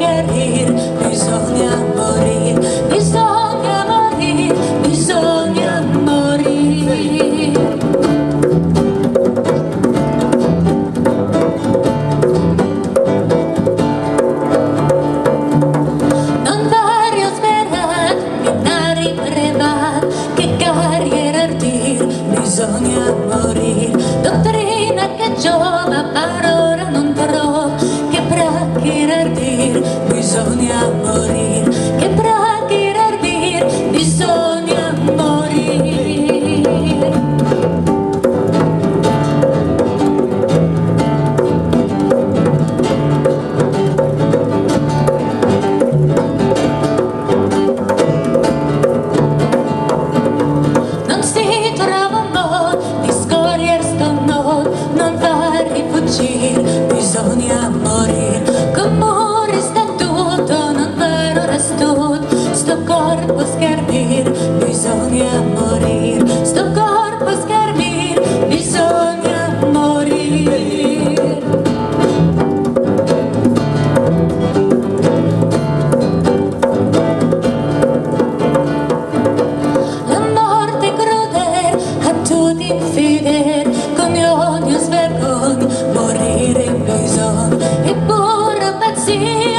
schiarir, bisogna morir, bisogna morir, bisogna morir. Non vario sperat, binari prevat, che carriera ardir, bisogna morir. Dottrina che giova, parola non trova, che pracchira ardir, bisogna morir, che pracchira ardir, bisogna morir. Non si trova un modo di scorriere sto nodo, non va a rifuggire, bisogna morir. Come sta tutto, non vero resto, sto corpo schermir, bisogna morir, sto corpo schermir, bisogna morir. La morte crudele a tutti infidel, con odio svergogna, morire in bisogno e pure pazzire.